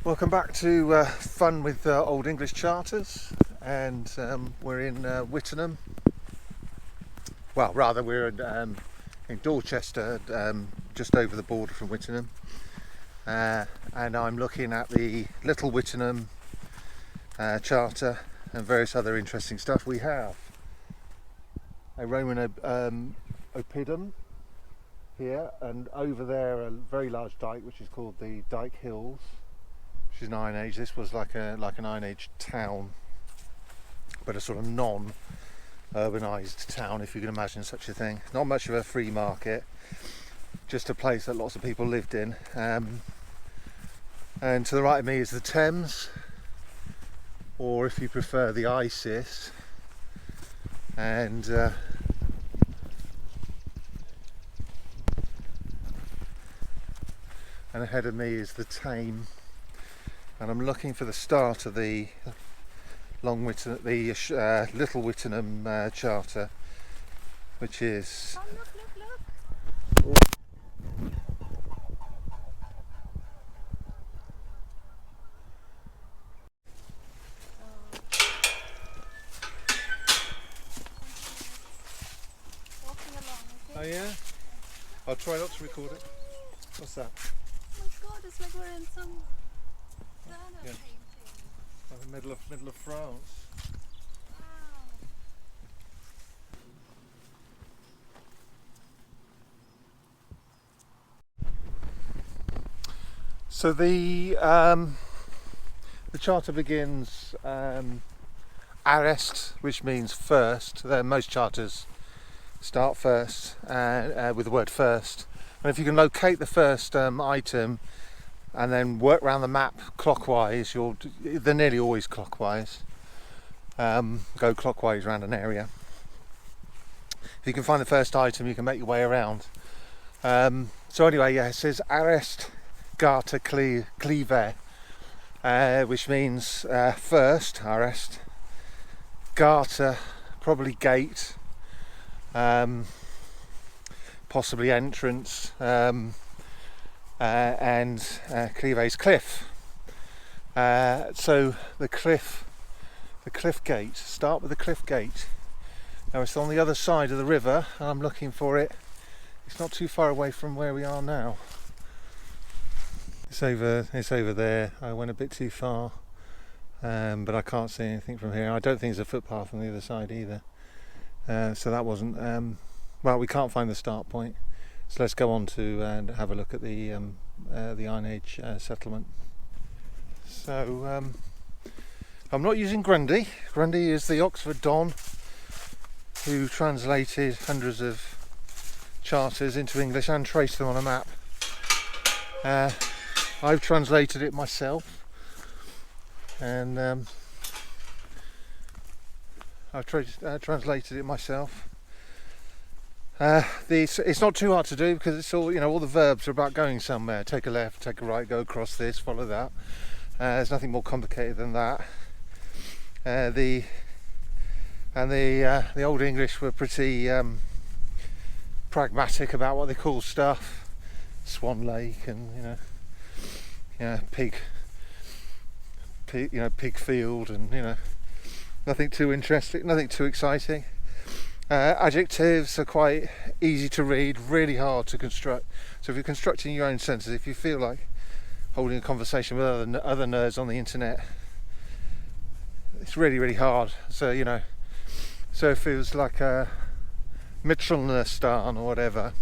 Welcome back to Fun with Old English Charters, and we're in Wittenham. Well, rather we're in Dorchester, just over the border from Wittenham, and I'm looking at the Little Wittenham Charter and various other interesting stuff. We have a Roman oppidum here, and over there a very large dike which is called the Dyke Hills, which is an Iron Age. This was like an Iron Age town, but a sort of non-urbanised town, if you can imagine such a thing. Not much of a free market, just a place that lots of people lived in. And to the right of me is the Thames, or if you prefer, the Isis. And ahead of me is the Tame. And I'm looking for the start of the Little Wittenham Charter, which is. Oh, look. Walking along, okay? Oh yeah? I'll try not to record it. What's that? Oh my god, it's like we're in some Turner Yeah. painting. Like the middle of France. Wow. So the charter begins arrest, which means first. Most charters start first with the word first, and if you can locate the first item and then work around the map clockwise, they're nearly always clockwise. Go clockwise around an area. If you can find the first item, you can make your way around. So anyway, yeah, it says arrest garter cleave, which means first arrest, garter probably gate, possibly entrance, and cleave is cliff. So the cliff gate. Start with the cliff gate. Now it's on the other side of the river, and I'm looking for it. It's not too far away from where we are now. It's over there. I went a bit too far, but I can't see anything from here. I don't think there's a footpath on the other side either. So that wasn't. Well, we can't find the start point. So let's go on to and have a look at the Iron Age settlement. So I'm not using Grundy. Grundy is the Oxford Don who translated hundreds of charters into English and traced them on a map. I've translated it myself, and I've translated it myself. It's not too hard to do because it's all, all the verbs are about going somewhere. Take a left, take a right, go across this, follow that. There's nothing more complicated than that. The Old English were pretty pragmatic about what they call stuff. Swan Lake and pig field, and nothing too interesting, nothing too exciting. Adjectives are quite easy to read, really hard to construct. So if you're constructing your own sentences, if you feel like holding a conversation with other nerds on the internet, it's really, really hard. So so if it was like a Mitchell-stan or whatever,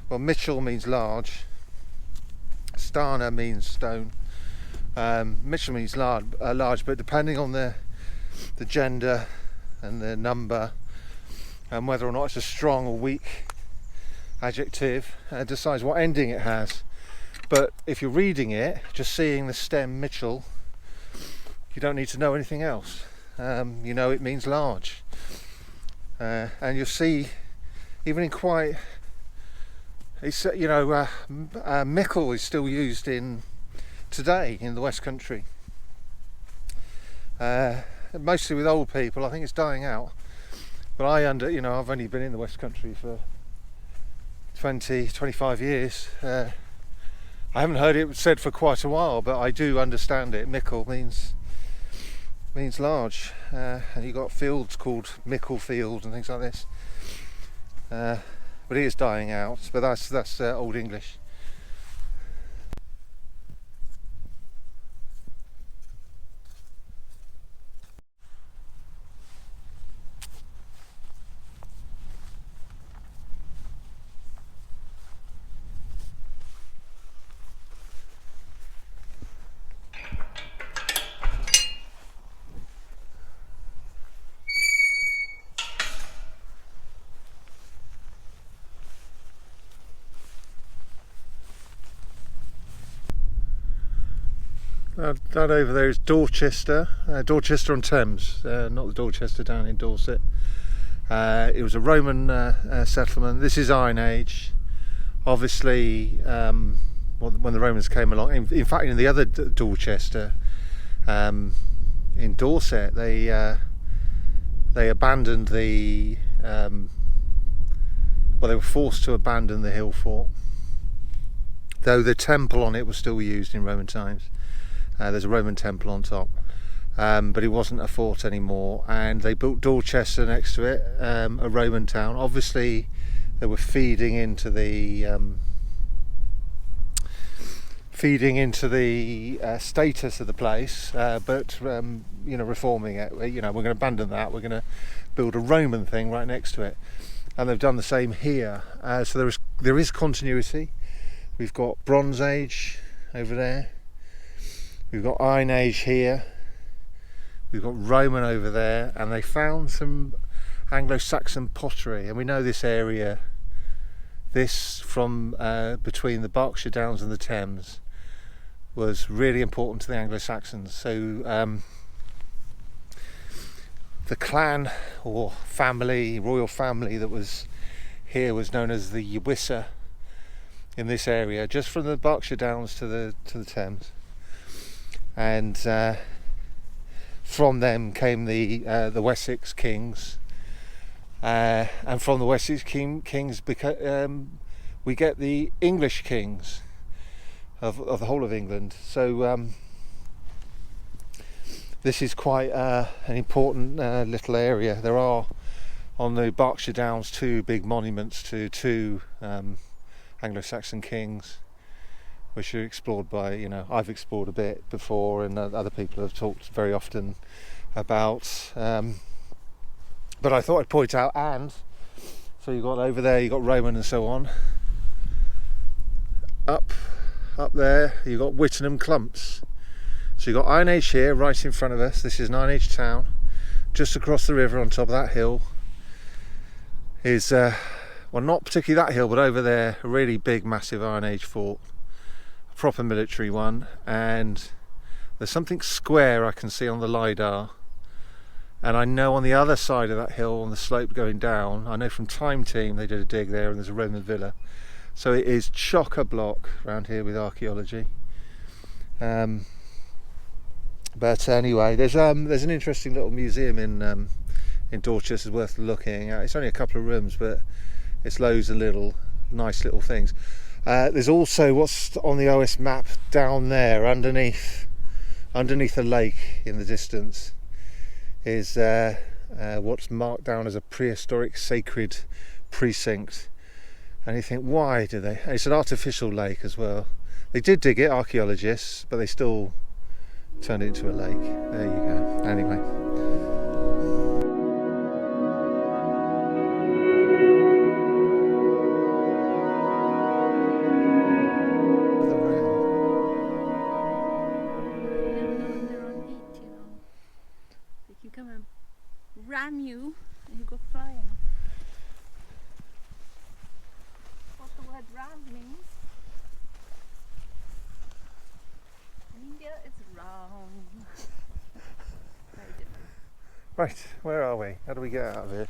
well, Mitchell means large, Stana means stone, Mitchell means large, but depending on the gender and the number, and whether or not it's a strong or weak adjective, decides what ending it has. But if you're reading it, just seeing the stem Mitchell, you don't need to know anything else. It means large, and you'll see, even in quite, mickle is still used today in the West Country, mostly with old people. I think it's dying out. But I've only been in the West Country for 25 years. I haven't heard it said for quite a while, but I do understand it. Mickle means large, and you've got fields called Mickle Field and things like this. But it is dying out. But that's Old English. That over there is Dorchester, Dorchester-on-Thames, not the Dorchester down in Dorset. It was a Roman settlement. This is Iron Age. Obviously, when the Romans came along, in fact, in the other Dorchester, in Dorset, they abandoned the. They were forced to abandon the hill fort, though the temple on it was still used in Roman times. There's a Roman temple on top, but it wasn't a fort anymore, and they built Dorchester next to it, a Roman town. Obviously they were feeding into the status of the place, but reforming it. We're going to abandon that, we're going to build a Roman thing right next to it, and they've done the same here. So there is continuity. We've got Bronze Age over there, we've got Iron Age here, we've got Roman over there, and they found some Anglo-Saxon pottery, and we know this area, this from between the Berkshire Downs and the Thames, was really important to the Anglo-Saxons. So the clan or family, royal family that was here was known as the Ywisser in this area, just from the Berkshire Downs to the Thames. And from them came the Wessex kings, and from the Wessex kings we get the English kings of the whole of England. So this is quite an important little area. There are on the Berkshire Downs two big monuments to two Anglo-Saxon kings, which are explored by, I've explored a bit before, and other people have talked very often about, but I thought I'd point out. And so you've got over there, you've got Roman and so on. Up there you've got Wittenham Clumps. So you've got Iron Age here right in front of us. This is an Iron Age town. Just across the river on top of that hill is not particularly that hill, but over there a really big massive Iron Age fort, a proper military one. And there's something square I can see on the LiDAR, and I know on the other side of that hill, on the slope going down, I know from Time Team they did a dig there, and there's a Roman villa. So it is chock-a-block around here with archaeology. But anyway, there's an interesting little museum in Dorchester worth looking at. It's only a couple of rooms, but it's loads of nice little things. There's also what's on the OS map down there underneath a lake in the distance is what's marked down as a prehistoric sacred precinct. And you think, why do they? It's an artificial lake as well. They did dig it, archaeologists, but they still turned it into a lake. There you go. Anyway. They're on heat, They can come and ram you and you go flying. What the word ram means? In India, it's round. Very different. Right, where are we? How do we get out of here?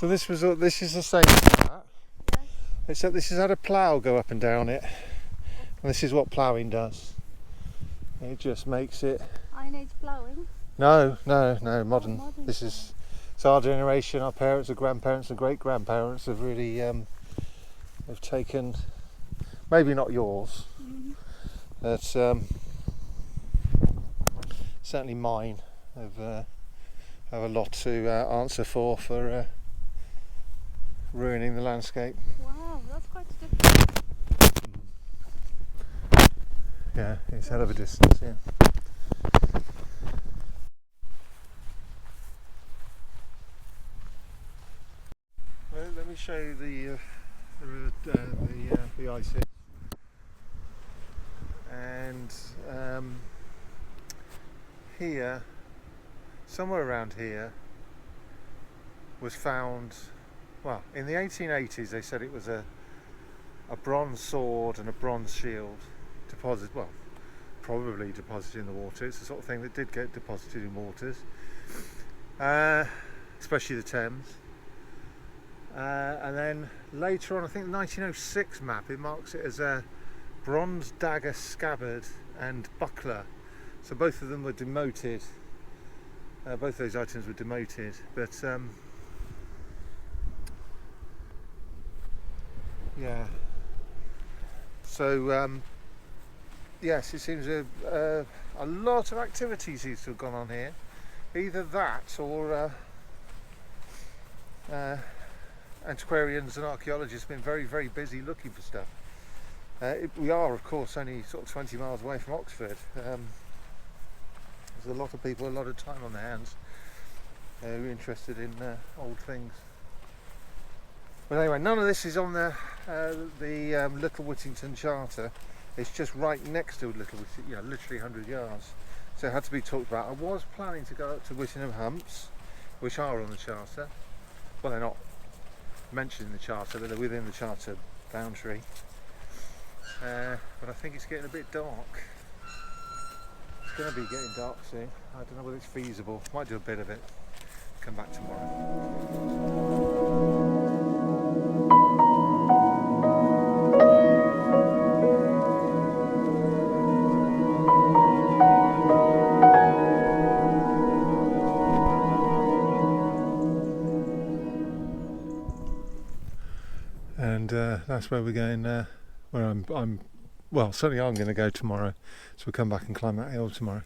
So this is the same as that, Yes. except this has had a plough go up and down it, and this is what ploughing does. It just makes it. Iron Age ploughing. No, modern. Modern This is. It's our generation, our parents, our grandparents, and great grandparents have really have taken. Maybe not yours, but certainly mine have a lot to answer for ruining the landscape. Wow, that's quite a difference. Yeah, it's a hell of a distance. Yeah. Well, let me show you the ice here. And here, somewhere around here, was found. Well, in the 1880s, they said it was a bronze sword and a bronze shield probably deposited in the water. It's the sort of thing that did get deposited in waters, especially the Thames. And then later on, I think the 1906 map, it marks it as a bronze dagger, scabbard and buckler. So both of them were demoted. Both those items were demoted, but yeah. So yes, it seems a lot of activity seems to have gone on here. Either that or antiquarians and archaeologists have been very, very busy looking for stuff. We are, of course, only sort of 20 miles away from Oxford. There's a lot of people, a lot of time on their hands who are interested in old things. But anyway, none of this is on the Little Wittenham Charter. It's just right next to Little Wittenham, literally 100 yards. So it had to be talked about. I was planning to go up to Wittenham Clumps, which are on the Charter. Well, they're not mentioned in the Charter, but they're within the Charter boundary. But I think it's getting a bit dark. It's going to be getting dark soon. I don't know whether it's feasible. Might do a bit of it. Come back tomorrow. And that's where we're going. Where I'm. Well, certainly I'm going to go tomorrow. So we'll come back and climb that hill tomorrow.